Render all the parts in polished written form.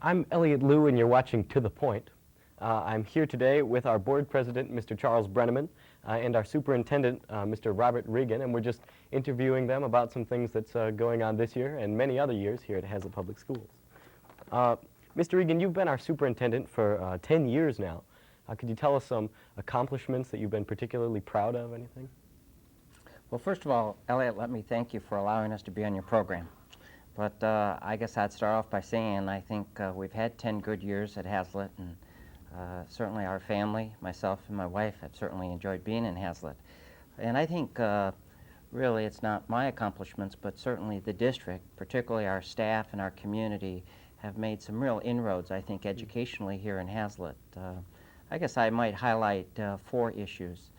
I'm Elliot Liu, and you're watching To The Point. I'm here today with our board president, Mr. Charles Brenneman, and our superintendent, Mr. Robert Regan, and we're just interviewing them about some things that's going on this year and many other years here at Hazlet Public Schools. Mr. Regan, you've been our superintendent for 10 years now. Could you tell us some accomplishments that you've been particularly proud of, anything? Well, first of all, Elliot, let me thank you for allowing us to be on your program. But I guess I'd start off by saying I think we've had 10 good years at Hazlet, and certainly our family, myself and my wife, have certainly enjoyed being in Hazlet. And I think really it's not my accomplishments, but certainly the district, particularly our staff and our community, have made some real inroads, I think, educationally here in Hazlet. I guess I might highlight 4 issues,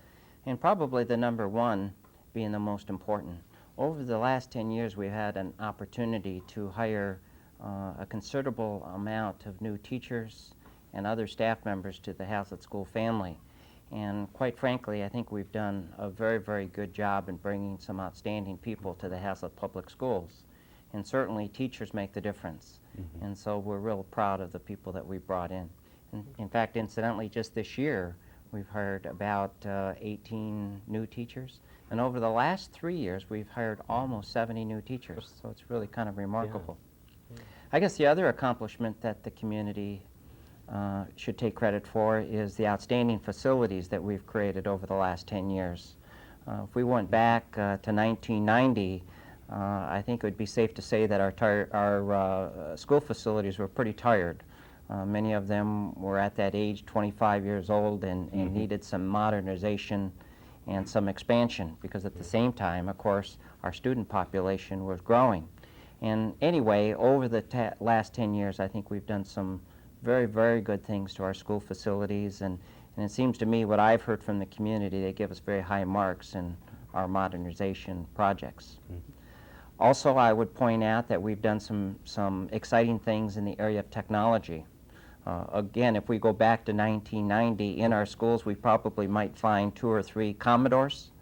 and probably the number one being the most important. Over the last 10 years, we've had an opportunity to hire a considerable amount of new teachers and other staff members to the Hazlet School family. And quite frankly, I think we've done a very, very good job in bringing some outstanding people to the Hazlet Public Schools. And certainly, teachers make the difference. Mm-hmm. And so we're real proud of the people that we brought in. In fact, incidentally, just this year, we've hired about 18 new teachers. And over the last 3 years, we've hired almost 70 new teachers. So it's really kind of remarkable. Yeah. Yeah. I guess the other accomplishment that the community should take credit for is the outstanding facilities that we've created over the last 10 years. If we went back to 1990, I think it would be safe to say that our school facilities were pretty tired. Many of them were at that age, 25 years old, and mm-hmm. needed some modernization and some expansion, because at the same time, of course, our student population was growing. And anyway, over the last 10 years, I think we've done some very, very good things to our school facilities, and it seems to me what I've heard from the community, they give us very high marks in our modernization projects. Mm-hmm. Also, I would point out that we've done some exciting things in the area of technology. Again, if we go back to 1990, in our schools, we probably might find 2 or 3 Commodores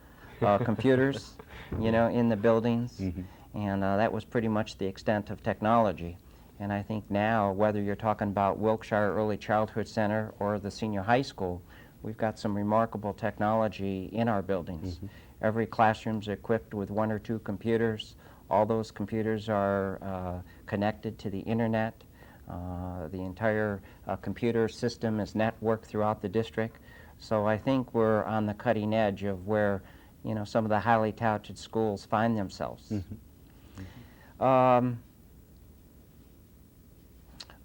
computers, in the buildings. Mm-hmm. And that was pretty much the extent of technology. And I think now, whether you're talking about Wilkshire Early Childhood Center or the senior high school, we've got some remarkable technology in our buildings. Mm-hmm. Every classroom's equipped with 1 or 2 computers. All those computers are connected to the internet. The entire computer system is networked throughout the district. So I think we're on the cutting edge of where, some of the highly touted schools find themselves. Mm-hmm. Mm-hmm.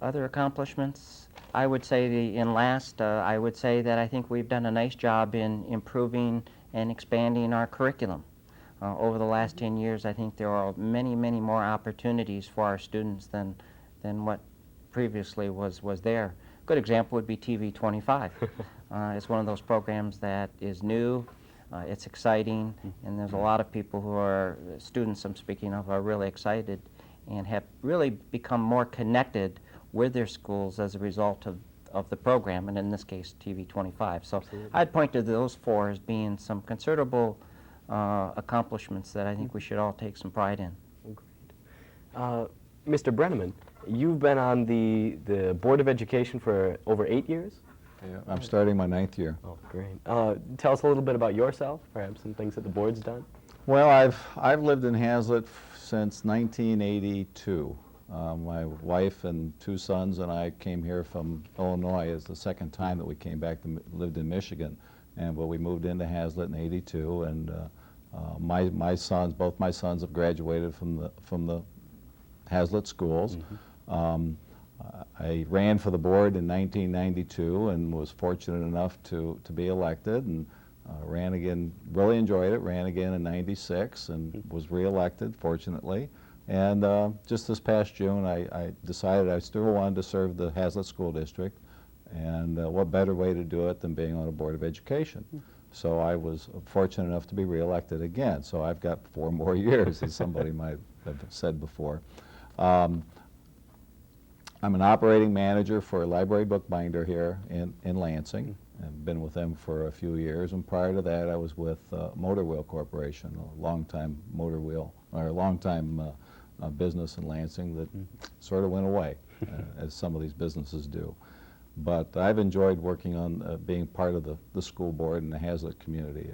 Other accomplishments, I would say I would say that I think we've done a nice job in improving and expanding our curriculum. Over the last 10 years, I think there are many, many more opportunities for our students than what previously was there. A good example would be TV 25. It's one of those programs that is new, it's exciting, and there's a lot of people who are, students I'm speaking of, are really excited and have really become more connected with their schools as a result of the program, and in this case, TV 25. So absolutely. I'd point to those 4 as being some considerable accomplishments that I think we should all take some pride in. Great. Mr. Brenneman, you've been on the Board of Education for over 8 years? Yeah, I'm starting my 9th year. Oh, great. Tell us a little bit about yourself, perhaps some things that the board's done. Well, I've lived in Hazlet since 1982. My wife and 2 sons and I came here from Illinois. It's the second time that we came back to lived in Michigan, and we moved into Hazlet in '82. And both my sons have graduated from the Hazlet schools. Mm-hmm. I ran for the board in 1992 and was fortunate enough to be elected, and ran again, really enjoyed it, ran again in '96 and was reelected, fortunately. And just this past June, I decided I still wanted to serve the Hazlet School District, and what better way to do it than being on a Board of Education. So I was fortunate enough to be reelected again. So I've got 4 more years, as somebody might have said before. I'm an operating manager for a library bookbinder here in Lansing. I've been with them for a few years, and prior to that I was with Motor Wheel Corporation, a longtime business in Lansing that sort of went away, as some of these businesses do. But I've enjoyed working on being part of the school board and the Hazlet community.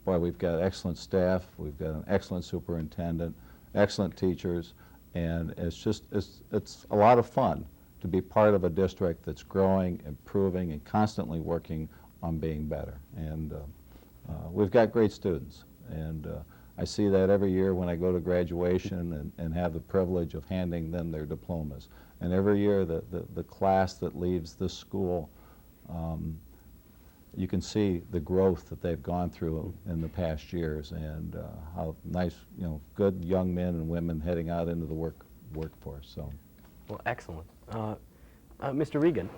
Boy, we've got excellent staff, we've got an excellent superintendent, excellent teachers, and it's a lot of fun to be part of a district that's growing, improving, and constantly working on being better. And we've got great students, and I see that every year when I go to graduation and have the privilege of handing them their diplomas. And every year the class that leaves this school, you can see the growth that they've gone through in the past years, and how nice, good young men and women heading out into the workforce. So, Well, excellent. Mr. Regan,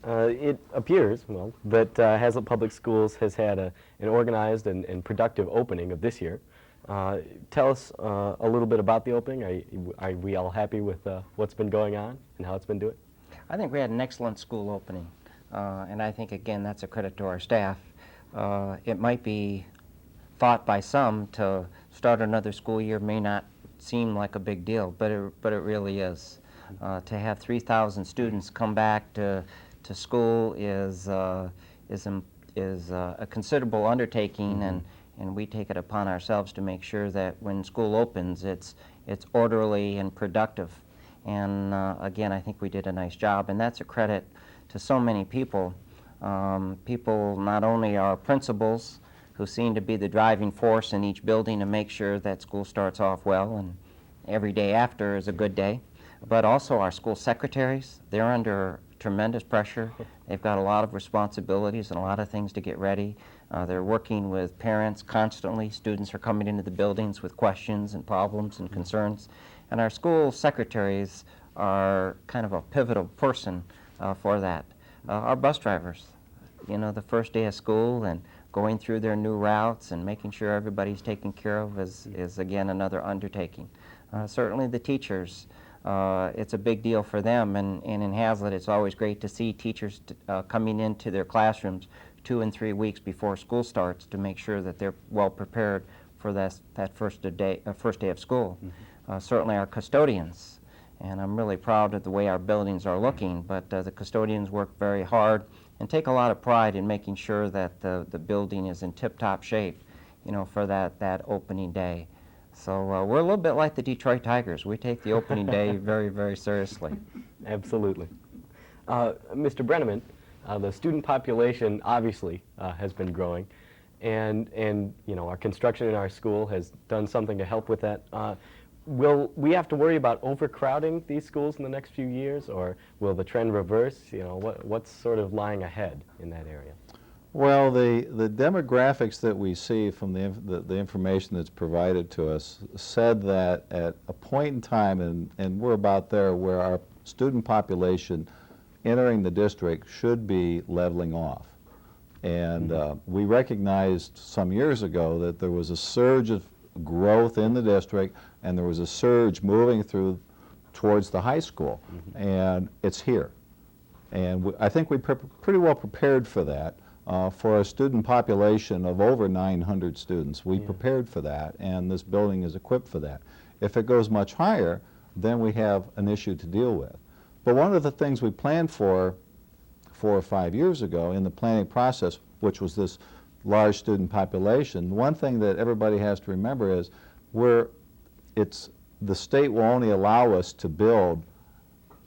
it appears, well, that Hazlet Public Schools has had an organized and productive opening of this year. Tell us a little bit about the opening. Are we all happy with what's been going on and how it's been doing? I think we had an excellent school opening, and I think, again, that's a credit to our staff. It might be thought by some to start another school year may not seem like a big deal, but it really is. To have 3,000 students come back to school is a considerable undertaking, and we take it upon ourselves to make sure that when school opens, it's orderly and productive. And again, I think we did a nice job, and that's a credit to so many people. People, not only our principals, who seem to be the driving force in each building to make sure that school starts off well and every day after is a good day, but also our school secretaries. They're under tremendous pressure. They've got a lot of responsibilities and a lot of things to get ready. They're working with parents constantly. Students are coming into the buildings with questions and problems and concerns. And our school secretaries are kind of a pivotal person for that. Our bus drivers, the first day of school and going through their new routes and making sure everybody's taken care of is again, another undertaking. Certainly the teachers, it's a big deal for them, and in Hazlet it's always great to see teachers coming into their classrooms 2 and 3 weeks before school starts to make sure that they're well prepared for that first day of school. Certainly our custodians, and I'm really proud of the way our buildings are looking, but the custodians work very hard and take a lot of pride in making sure that the building is in tip-top shape, for that opening day. So we're a little bit like the Detroit Tigers. We take the opening day very, very seriously. Absolutely. Mr. Brenneman, the student population obviously has been growing, and our construction in our school has done something to help with that. Will we have to worry about overcrowding these schools in the next few years, or will the trend reverse? What's sort of lying ahead in that area? well, the demographics that we see from the information that's provided to us said that at a point in time, and we're about there, where our student population entering the district should be leveling off. And we recognized some years ago that there was a surge of growth in the district, and there was a surge moving through towards the high school, and it's here. And I think we pretty well prepared for that. For a student population of over 900 students, we prepared for that, and this building is equipped for that. If it goes much higher, then we have an issue to deal with. But one of the things we planned for 4 or 5 years ago in the planning process, which was this large student population, one thing that everybody has to remember is the state will only allow us to build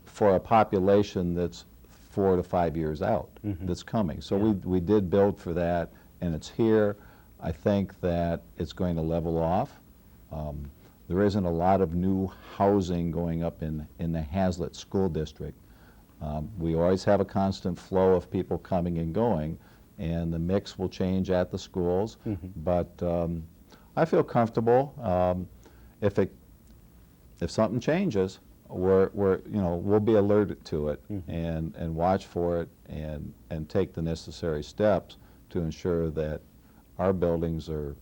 for a population that's 4 to 5 years out, that's coming. So we did build for that, and it's here. I think that it's going to level off. There isn't a lot of new housing going up in the Hazlet School District. We always have a constant flow of people coming and going, and the mix will change at the schools. But I feel comfortable. If something changes, we'll be alerted to it and watch for it and take the necessary steps to ensure that our buildings are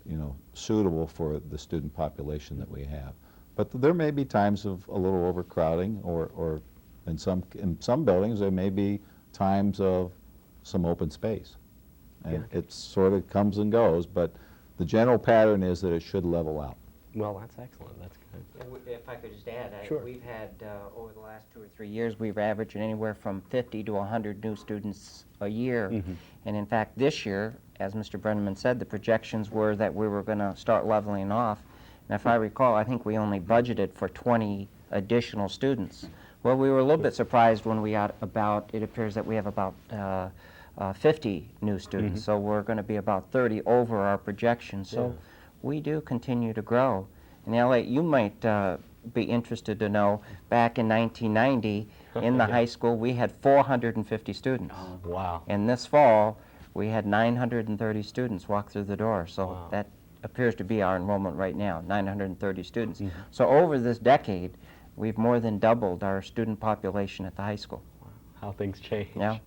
suitable for the student population that we have. But there may be times of a little overcrowding, or in some buildings there may be times of some open space, and it sort of comes and goes. But the general pattern is that it should level out. Well, that's excellent. If I could just add, Sure. we've had, over the last 2 or 3 years, we've averaged anywhere from 50 to 100 new students a year. And in fact, this year, as Mr. Brenneman said, the projections were that we were going to start leveling off. And if I recall, I think we only budgeted for 20 additional students. Well, we were a little bit surprised when we got about, it appears that we have about 50 new students. So we're going to be about 30 over our projections. So we do continue to grow. And Elliot, you might be interested to know, back in 1990, in the high school, we had 450 students. Wow. And this fall, we had 930 students walk through the door. So that appears to be our enrollment right now, 930 students. So over this decade, we've more than doubled our student population at the high school. How things change. Yeah.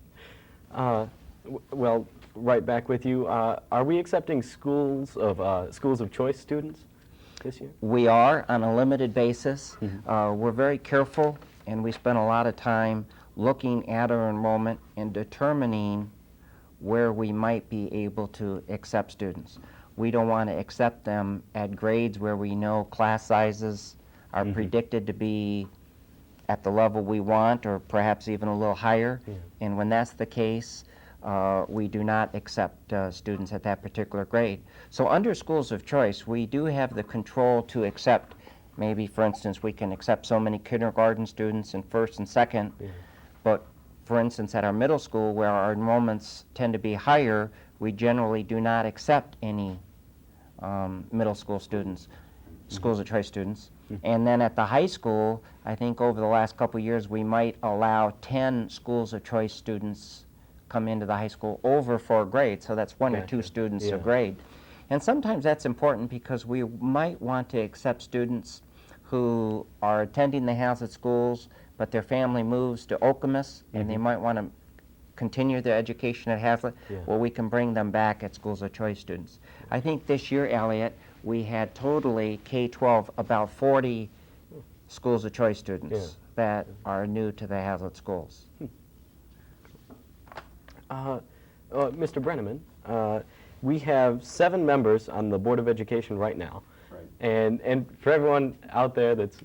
Well, right back with you. Are we accepting schools of choice students this year? We are on a limited basis. We're very careful, and we spend a lot of time looking at our enrollment and determining where we might be able to accept students. We don't want to accept them at grades where we know class sizes are predicted to be at the level we want, or perhaps even a little higher. And when that's the case, we do not accept students at that particular grade. So under schools of choice, we do have the control to accept, maybe for instance, we can accept so many kindergarten students in first and second, but for instance, at our middle school, where our enrollments tend to be higher, we generally do not accept any middle school students, schools of choice students. And then at the high school, I think over the last couple of years, we might allow 10 schools of choice students come into the high school over 4 grades, so that's 1 or 2 students a grade. And sometimes that's important because we might want to accept students who are attending the Hazlitt schools, but their family moves to Okemos, and they might want to continue their education at Hazlitt. Well, we can bring them back at schools of choice students. I think this year, Elliot, we had totally K-12 about 40 schools of choice students that are new to the Hazlitt schools. Mr. Brenneman, we have 7 members on the Board of Education right now. And for everyone out there that's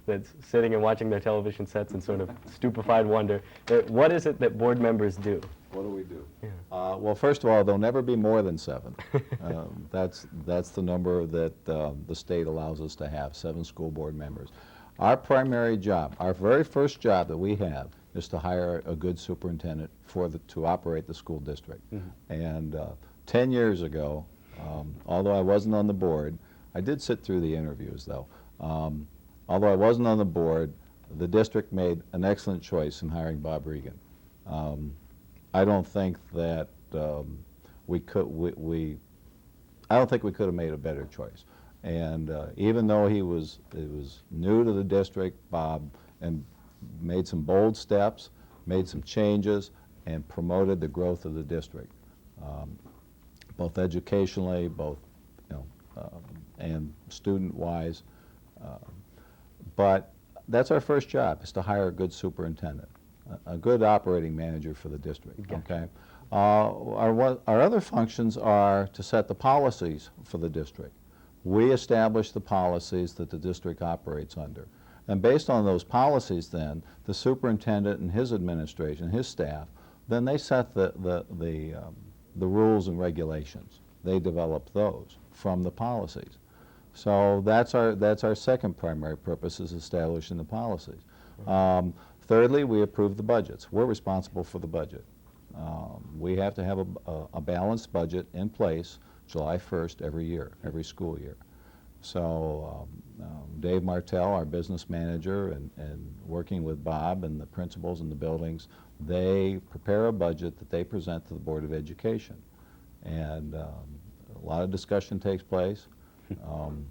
sitting and watching their television sets in sort of stupefied wonder, what is it that board members do? What do we do? Well, first of all, there'll never be more than 7. That's the number that the state allows us to have, 7 school board members. Our primary job, our very first job that we have, is to hire a good superintendent to operate the school district. And 10 years ago, although I wasn't on the board, I did sit through the interviews, though. Although I wasn't on the board, the district made an excellent choice in hiring Bob Regan. I don't think that we could have made a better choice. And even though he was new to the district, Bob made some bold steps, made some changes, and promoted the growth of the district, both educationally, both and student-wise. But that's our first job, is to hire a good superintendent, a good operating manager for the district. Okay. Our other functions are to set the policies for the district. We establish the policies that the district operates under. And based on those policies then, the superintendent and his administration, his staff, then they set the rules and regulations. They develop those from the policies. So that's our second primary purpose, is establishing the policies. Thirdly, we approve the budgets. We're responsible for the budget. We have to have a balanced budget in place July 1st every year, every school year. So Dave Martell, our business manager, and working with Bob and the principals in the buildings, they prepare a budget that they present to the Board of Education. And a lot of discussion takes place on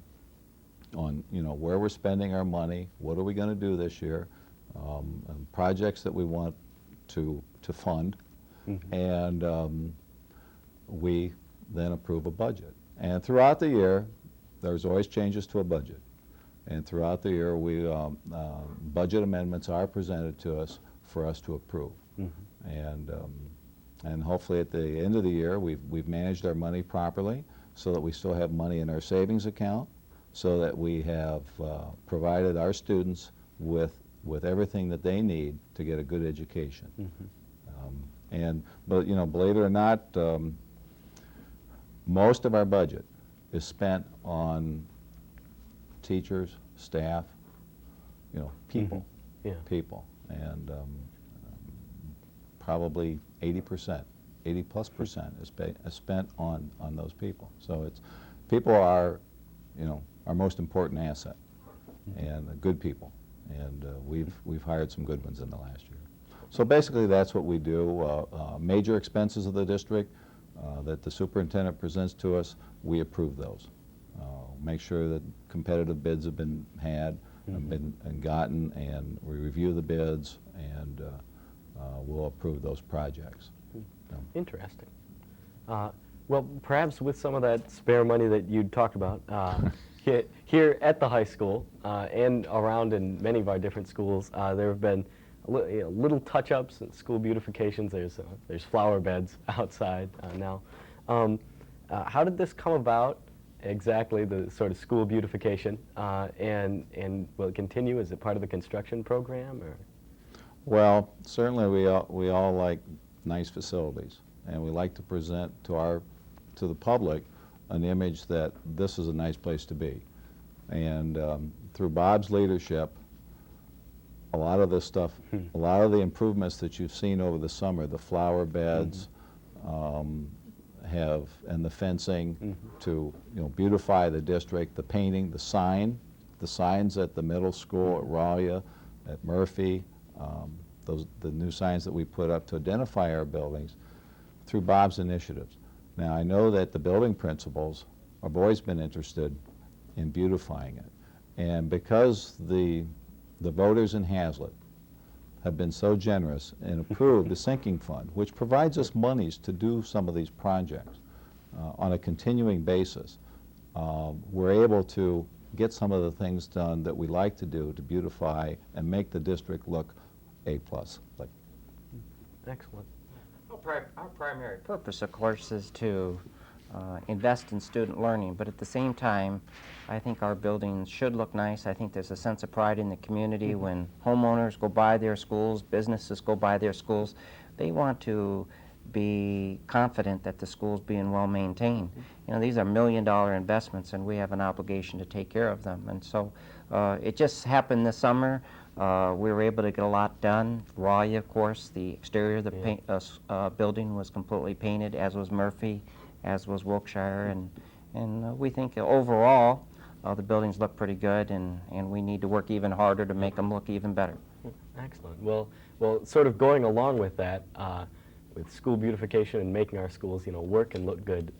where we're spending our money, what are we going to do this year, and projects that we want to fund, and we then approve a budget. And throughout the year, there's always changes to a budget. And throughout the year, budget amendments are presented to us for us to approve. And hopefully at the end of the year, we've managed our money properly so that we still have money in our savings account, so that we have provided our students with everything that they need to get a good education. But you know, believe it or not, most of our budget is spent on teachers, staff, you know, people. Yeah. People, and probably 80%, 80+% is spent on those people. So people are, you know, our most important asset, and good people, and we've hired some good ones in the last year. So basically, that's what we do. Major expenses of the district that the superintendent presents to us, we approve those. Make sure that competitive bids have been had, and gotten, and we review the bids, and we'll approve those projects. Interesting. Well, perhaps with some of that spare money that you talked about, here at the high school and around in many of our different schools, there have been little touch-ups and school beautifications. There's flower beds outside now. How did this come about? Exactly, the sort of school beautification, and will it continue? Is it part of the construction program, or? Well, certainly we all like nice facilities, and we like to present to the public an image that this is a nice place to be. And through Bob's leadership, a lot of this stuff, a lot of the improvements that you've seen over the summer, the flower beds, and the fencing to, you know, beautify the district, the painting, the signs at the middle school, at Raleigh, at Murphy, the new signs that we put up to identify our buildings through Bob's initiatives. Now, I know that the building principals have always been interested in beautifying it, and because the voters in Hazlet have been so generous and approved the sinking fund, which provides us monies to do some of these projects on a continuing basis. We're able to get some of the things done that we like to do to beautify and make the district look A+. Excellent. Our primary purpose, of course, is to invest in student learning, but at the same time, I think our buildings should look nice. I think there's a sense of pride in the community when homeowners go by their schools, businesses go by their schools. They want to be confident that the school's being well maintained. You know, these are million-dollar investments, and we have an obligation to take care of them. And so it just happened this summer. We were able to get a lot done. Raleigh, of course, the exterior of the building was completely painted, as was Murphy, as was Wilkshire, and we think overall the buildings look pretty good, and we need to work even harder to make them look even better. Excellent. Well, sort of going along with that, with school beautification and making our schools, you know, work and look good,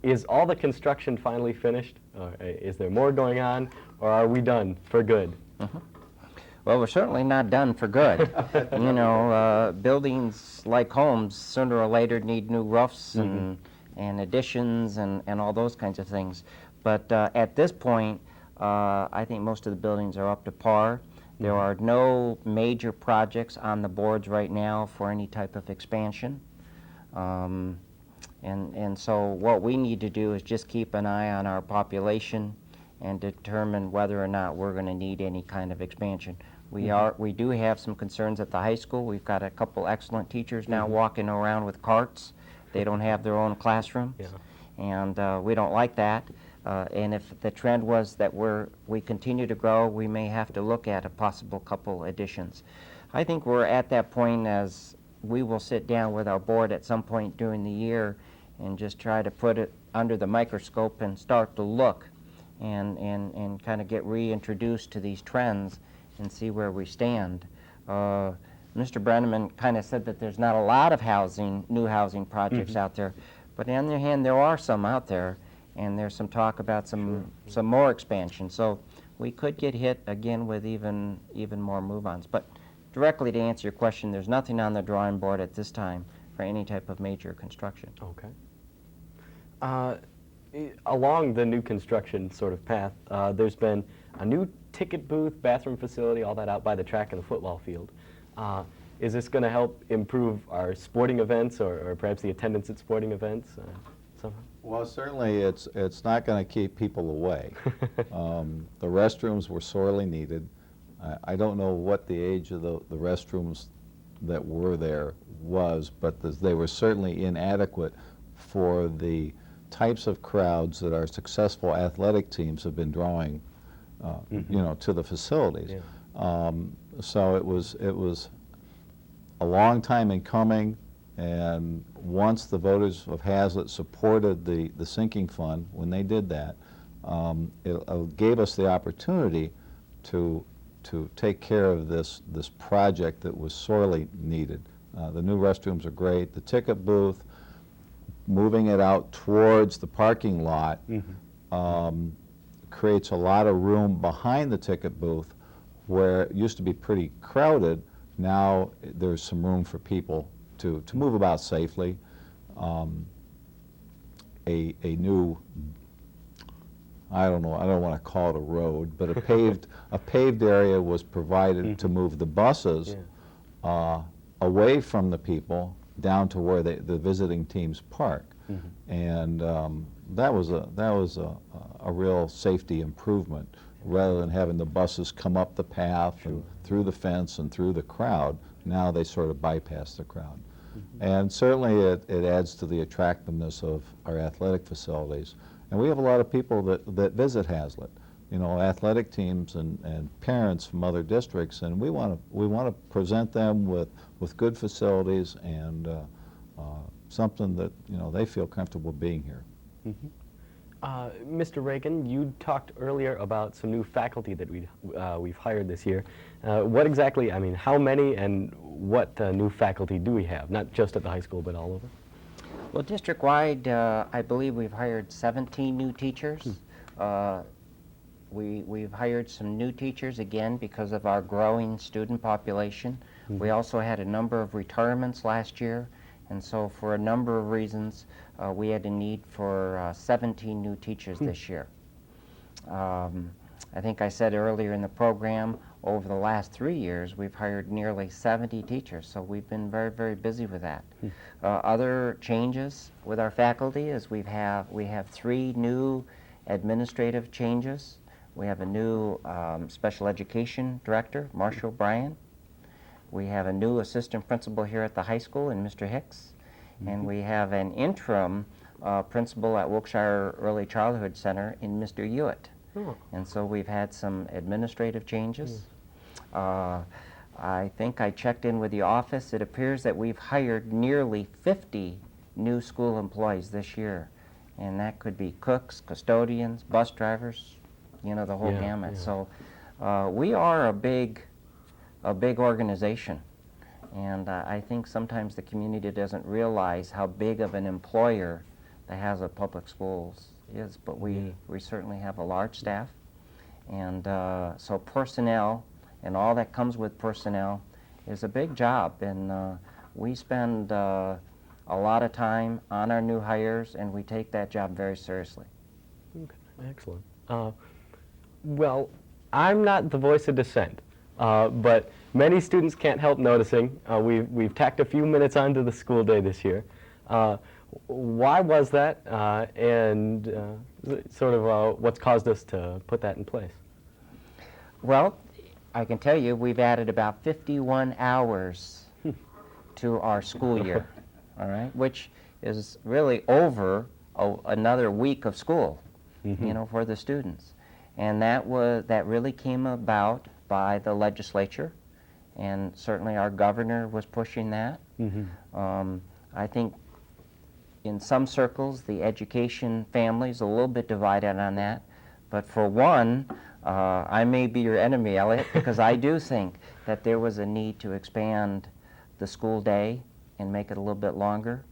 is all the construction finally finished? Is there more going on, or are we done for good? Well, we're certainly not done for good. You know, buildings like homes sooner or later need new roofs and additions and all those kinds of things. But at this point, I think most of the buildings are up to par. There are no major projects on the boards right now for any type of expansion. And so what we need to do is just keep an eye on our population and determine whether or not we're going to need any kind of expansion. We do have some concerns at the high school. We've got a couple excellent teachers now walking around with carts. They don't have their own classroom, and we don't like that. And if the trend was that we continue to grow, we may have to look at a possible couple additions. I think we're at that point as we will sit down with our board at some point during the year and just try to put it under the microscope and start to look and kind of get reintroduced to these trends and see where we stand. Mr. Brenneman kind of said that there's not a lot of new housing projects out there, but on the other hand, there are some out there, and there's some talk about some more expansion. So we could get hit again with even more move-ons. But directly to answer your question, there's nothing on the drawing board at this time for any type of major construction. Okay. Along the new construction sort of path, there's been a new ticket booth, bathroom facility, all that out by the track and the football field. Is this going to help improve our sporting events or perhaps the attendance at sporting events somehow? Well, certainly it's not going to keep people away. The restrooms were sorely needed. I don't know what the age of the restrooms that were there was, but they were certainly inadequate for the types of crowds that our successful athletic teams have been drawing, you know, to the facilities. Yeah. So it was a long time in coming, and once the voters of Hazlet supported the sinking fund, when they did that, it gave us the opportunity to take care of this project that was sorely needed. The new restrooms are great. The ticket booth, moving it out towards the parking lot, creates a lot of room behind the ticket booth where it used to be pretty crowded. Now there's some room for people to move about safely. A new, I don't know, I don't want to call it a road, but a paved area was provided to move the buses away from the people down to where the visiting teams park. And that was a real safety improvement. Rather than having the buses come up the path and through the fence and through the crowd, now they sort of bypass the crowd. And certainly it adds to the attractiveness of our athletic facilities. And we have a lot of people that visit Hazlet, you know, athletic teams and parents from other districts, and we want to present them with good facilities and something that, you know, they feel comfortable being here. Mr. Reagan, you talked earlier about some new faculty that we've hired this year. What exactly, I mean, how many and what new faculty do we have? Not just at the high school, but all over? Well, district-wide, I believe we've hired 17 new teachers. We've hired some new teachers, again, because of our growing student population. We also had a number of retirements last year, and so for a number of reasons, we had a need for 17 new teachers this year. I think I said earlier in the program, over the last 3 years, we've hired nearly 70 teachers, so we've been very, very busy with that. Other changes with our faculty is we have 3 new administrative changes. We have a new special education director, Marshall Bryan. We have a new assistant principal here at the high school in Mr. Hicks. And we have an interim principal at Wilkshire Early Childhood Center in Mr. Hewitt. And so we've had some administrative changes. I think I checked in with the office. It appears that we've hired nearly 50 new school employees this year. And that could be cooks, custodians, bus drivers, you know, the whole gamut. So we are a big organization. And I think sometimes the community doesn't realize how big of an employer the Hazlet Public Schools is, but we certainly have a large staff. And so personnel and all that comes with personnel is a big job. And we spend a lot of time on our new hires, and we take that job very seriously. Okay, excellent. Well, I'm not the voice of dissent. But many students can't help noticing, we've tacked a few minutes onto the school day this year. Why was that, and sort of what's caused us to put that in place? Well, I can tell you we've added about 51 hours to our school year, all right, which is really over another week of school, you know, for the students. And that really came about by the legislature, and certainly our governor was pushing that. I think in some circles the education family is a little bit divided on that, but for one, I may be your enemy, Elliot, because I do think that there was a need to expand the school day and make it a little bit longer.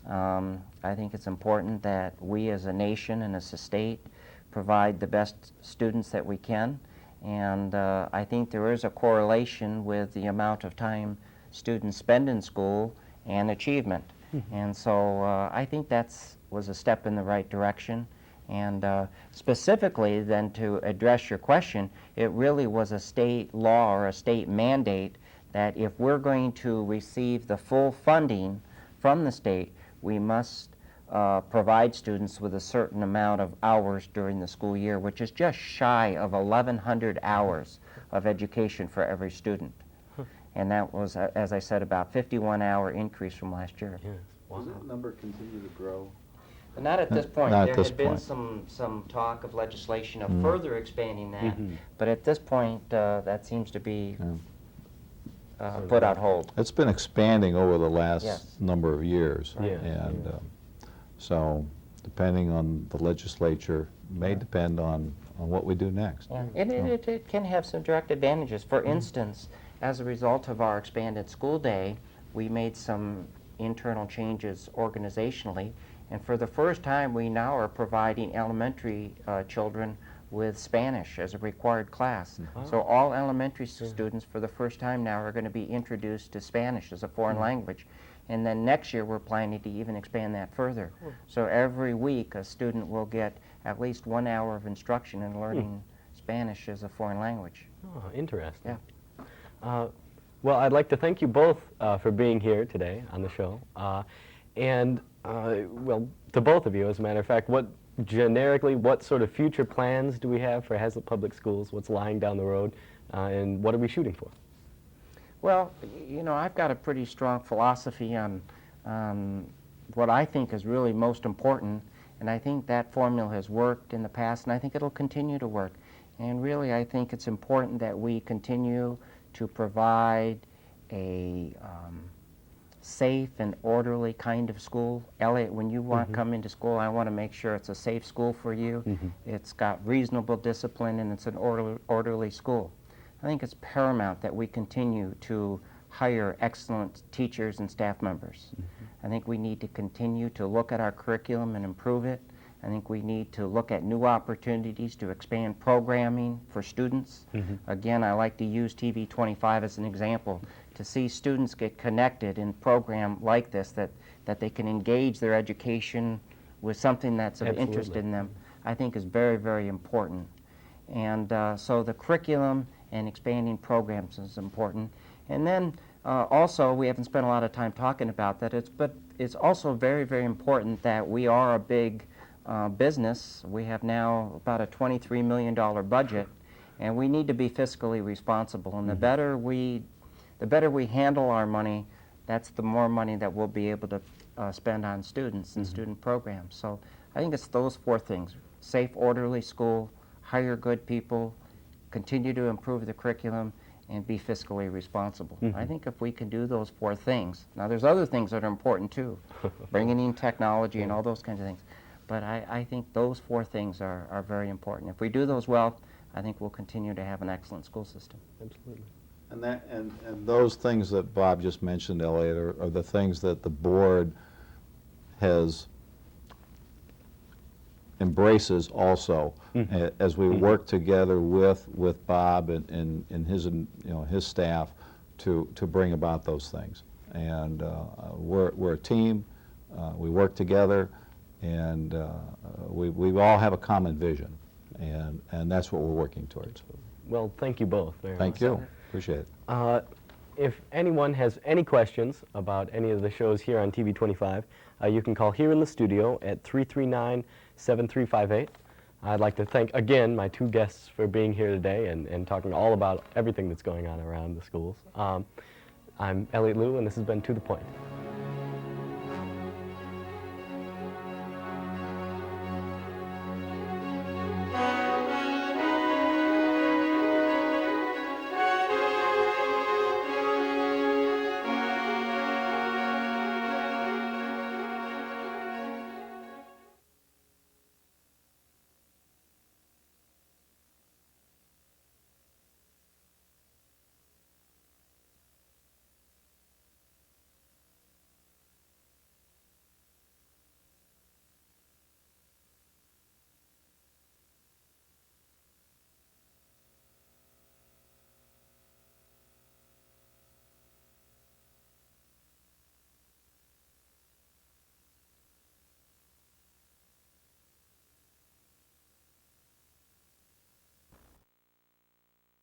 I think it's important that we as a nation and as a state provide the best students that we can. And I think there is a correlation with the amount of time students spend in school and achievement. And so I think that was a step in the right direction. And specifically then to address your question, it really was a state law or a state mandate that if we're going to receive the full funding from the state, we must provide students with a certain amount of hours during the school year, which is just shy of 1,100 hours of education for every student. And that was, as I said, about 51-hour increase from last year. Yes. Wow. Does that number continue to grow? Not at this point. Not at There this had been point. some talk of legislation of further expanding that, Mhm. but at this point, that seems to be put on hold. It's been expanding over the last Yes. number of years. Yeah, And yeah. so, depending on the legislature, may depend on what we do next. Yeah, it can have some direct advantages. For instance, as a result of our expanded school day, we made some internal changes organizationally, and for the first time, we now are providing elementary children with Spanish as a required class. So all elementary students, for the first time now, are going to be introduced to Spanish as a foreign language. And then next year, we're planning to even expand that further. So every week, a student will get at least 1 hour of instruction in learning Spanish as a foreign language. Oh, interesting. Yeah. Well, I'd like to thank you both for being here today on the show. Well, to both of you, as a matter of fact, generically, what sort of future plans do we have for Hazlet Public Schools? What's lying down the road? And what are we shooting for? Well, you know, I've got a pretty strong philosophy on what I think is really most important, and I think that formula has worked in the past, and I think it'll continue to work. And really, I think it's important that we continue to provide a safe and orderly kind of school. Elliot, when you want to come into school, I want to make sure it's a safe school for you. It's got reasonable discipline, and it's an orderly school. I think it's paramount that we continue to hire excellent teachers and staff members. I think we need to continue to look at our curriculum and improve it. I think we need to look at new opportunities to expand programming for students. Again, I like to use TV25 as an example. To see students get connected in a program like this, that they can engage their education with something that's of interest Absolutely. in them, I think is very, very important. And so the curriculum and expanding programs is important. And then also, we haven't spent a lot of time talking about that, but it's also very, very important that we are a big business. We have now about a $23 million budget, and we need to be fiscally responsible. And the better we handle our money, that's the more money that we'll be able to spend on students and student programs. So I think it's those four things: safe, orderly school, hire good people, continue to improve the curriculum, and be fiscally responsible. I think if we can do those four things, now there's other things that are important too, bringing in technology and all those kinds of things, but I think those four things are very important. If we do those well, I think we'll continue to have an excellent school system. Absolutely. And those things that Bob just mentioned, Elliot, are the things that the board embraces also as we work together with Bob and his staff to bring about those things. And we're a team. We work together, and we all have a common vision, and that's what we're working towards. Well, thank you both very much. Thank you. Appreciate it. If anyone has any questions about any of the shows here on TV25, you can call here in the studio at 339-7358. I'd like to thank, again, my two guests for being here today and talking all about everything that's going on around the schools. I'm Elliot Liu, and this has been To The Point.